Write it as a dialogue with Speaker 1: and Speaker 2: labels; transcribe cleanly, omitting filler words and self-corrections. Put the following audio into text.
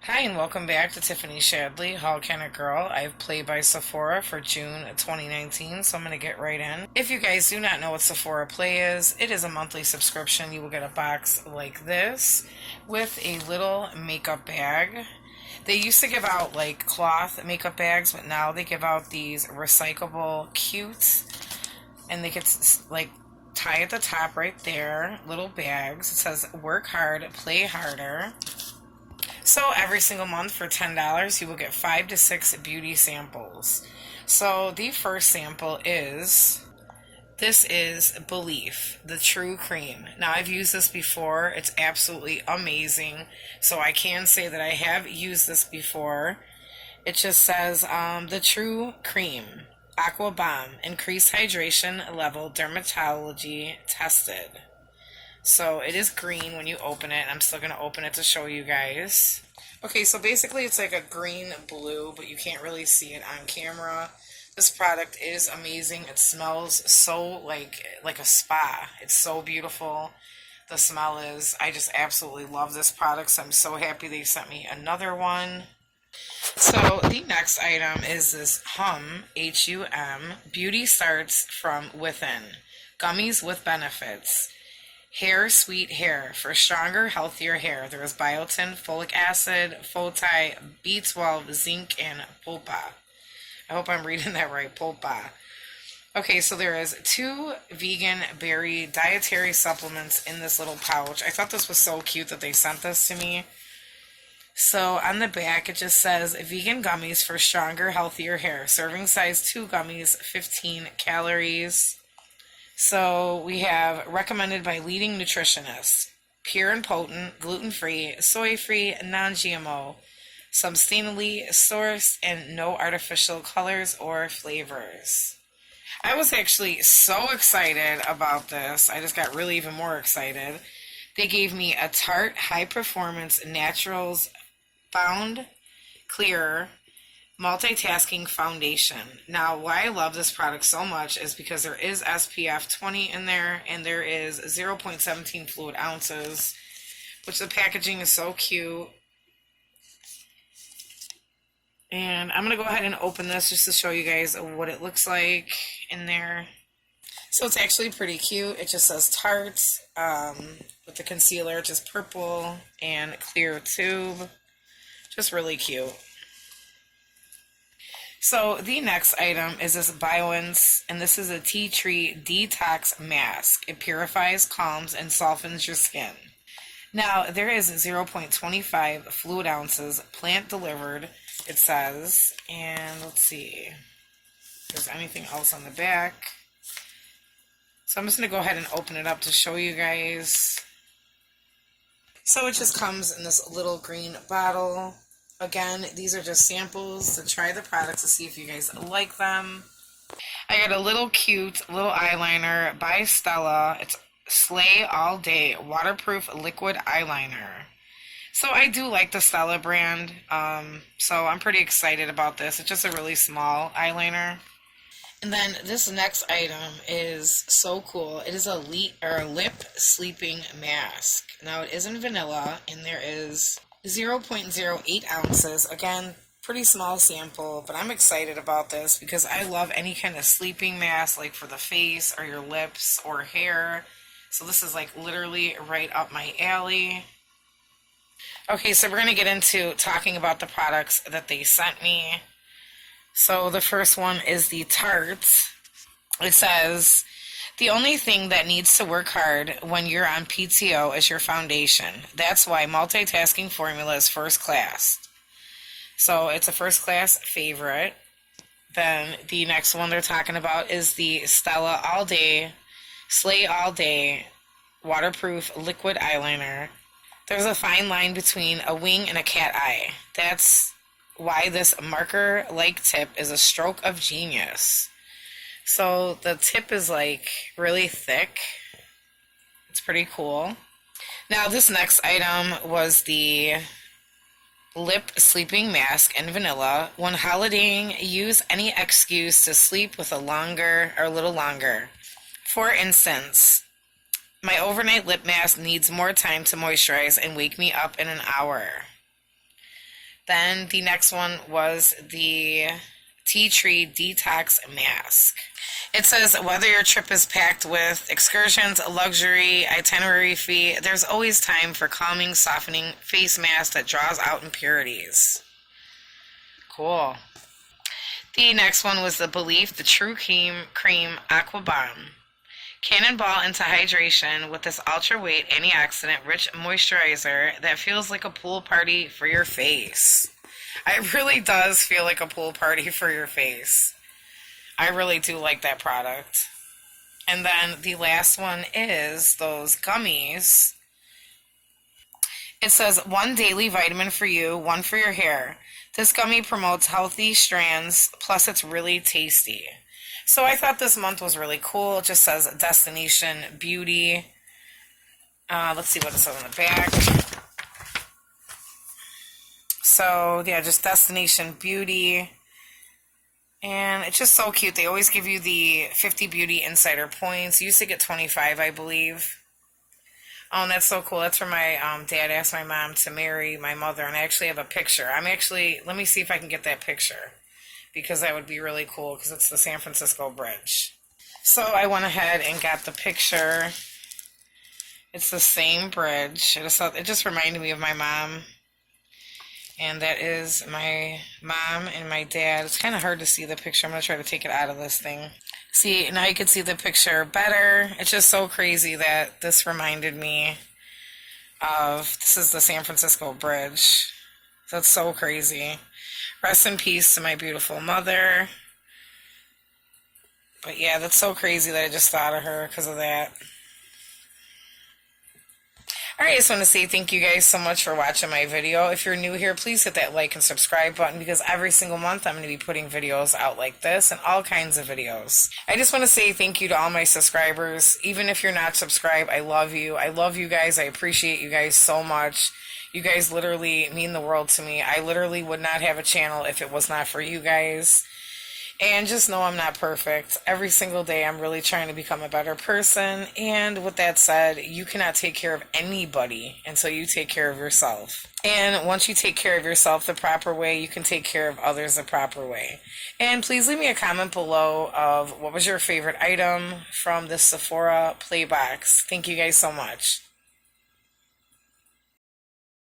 Speaker 1: Hi and welcome back to Tiffany Shadley, How Can a Girl. I've played by Sephora for June 2019, so I'm going to get right in. If you guys do not know what Sephora Play is, it is a monthly subscription. You will get a box like this with a little makeup bag. They used to give out like cloth makeup bags, but now they give out these recyclable cute, and they could like tie at the top right there, little bags. It says work hard, play harder. So every single month for $10, you will get 5 to 6 beauty samples. So the first sample is, this is Belief, the True Cream. Now I've used this before. It's absolutely amazing. So I can say that I have used this before. It just says the True Cream, Aqua Bomb, increased hydration level, dermatology tested. So it is green when you open it. I'm still going to open it to show you guys. Okay, so basically it's like a green blue, but you can't really see it on camera. This product is amazing. It smells so like a spa. It's so beautiful. The smell is, I just absolutely love this product, so I'm so happy they sent me another one. So the next item is this H-U-M, Beauty Starts From Within. Gummies with benefits. Hair Sweet Hair for stronger, healthier hair. There is biotin, folic acid, foti, B12, zinc, and pulpa. I hope I'm reading that right, pulpa. Okay, so there is 2 vegan berry dietary supplements in this little pouch. I thought this was so cute that they sent this to me. So on the back it just says vegan gummies for stronger, healthier hair. Serving size 2 gummies, 15 calories. So we have recommended by leading nutritionists. Pure and potent, gluten-free, soy-free, non-GMO, sustainably sourced, and no artificial colors or flavors. I was actually so excited about this. I just got really even more excited. They gave me a Tarte High Performance Naturals Found Clear Multitasking Foundation. Now, why I love this product so much is because there is SPF 20 in there, and there is 0.17 fluid ounces, which the packaging is so cute. And I'm going to go ahead and open this just to show you guys what it looks like in there. So it's actually pretty cute. It just says Tarte with the concealer, just purple and clear tube. Just really cute. So the next item is this Bioins, and this is a tea tree detox mask. It purifies, calms, and softens your skin. Now, there is 0.25 fluid ounces, plant delivered, it says. And let's see if there's anything else on the back. So I'm just going to go ahead and open it up to show you guys. So it just comes in this little green bottle. Again, these are just samples to try the products to see if you guys like them. I got a little cute little eyeliner by Stella. It's Slay All Day Waterproof Liquid Eyeliner. So I do like the Stella brand, so I'm pretty excited about this. It's just a really small eyeliner. And then this next item is so cool. It is a lip sleeping mask. Now it is in vanilla, and there is 0.08 ounces. Again, pretty small sample, but I'm excited about this because I love any kind of sleeping mask, like for the face or your lips or hair. So this is like literally right up my alley. Okay, so we're going to get into talking about the products that they sent me. So the first one is the Tarte. It says, the only thing that needs to work hard when you're on PTO is your foundation. That's why multitasking formula is first class. So it's a first class favorite. Then the next one they're talking about is the Stella All Day, Slay All Day Waterproof Liquid Eyeliner. There's a fine line between a wing and a cat eye. That's why this marker-like tip is a stroke of genius. So the tip is like really thick. It's pretty cool. Now this next item was the lip sleeping mask in vanilla. When holidaying, use any excuse to sleep with a little longer. For instance, my overnight lip mask needs more time to moisturize and wake me up in an hour. Then the next one was the Tea Tree Detox Mask. It says, whether your trip is packed with excursions, a luxury itinerary fee, there's always time for calming, softening face mask that draws out impurities. Cool. The next one was the Belief, the True Cream Aqua Bomb. Cannonball into hydration with this ultra-weight, antioxidant-rich moisturizer that feels like a pool party for your face. It really does feel like a pool party for your face. I really do like that product. And then the last one is those gummies. It says, one daily vitamin for you, one for your hair. This gummy promotes healthy strands, plus it's really tasty. So I thought this month was really cool. It just says Destination Beauty. Let's see what it says on the back. So, yeah, just Destination Beauty. And it's just so cute. They always give you the 50 Beauty Insider points. You used to get 25, I believe. Oh, and that's so cool. That's where my dad asked my mom to marry my mother. And I actually have a picture. Let me see if I can get that picture, because that would be really cool, because it's the San Francisco Bridge. So I went ahead and got the picture. It's the same bridge. It just reminded me of my mom. And that is my mom and my dad. It's kind of hard to see the picture. I'm going to try to take it out of this thing. See, now you can see the picture better. It's just so crazy that this reminded me of, this is the San Francisco Bridge. That's so crazy. Rest in peace to my beautiful mother. But yeah, that's so crazy that I just thought of her because of that. Alright, I just want to say thank you guys so much for watching my video. If you're new here, please hit that like and subscribe button, because every single month I'm going to be putting videos out like this and all kinds of videos. I just want to say thank you to all my subscribers. Even if you're not subscribed, I love you. I love you guys. I appreciate you guys so much. You guys literally mean the world to me. I literally would not have a channel if it was not for you guys. And just know I'm not perfect. Every single day I'm really trying to become a better person. And with that said, you cannot take care of anybody until you take care of yourself. And once you take care of yourself the proper way, you can take care of others the proper way. And please leave me a comment below of what was your favorite item from this Sephora Play Box. Thank you guys so much.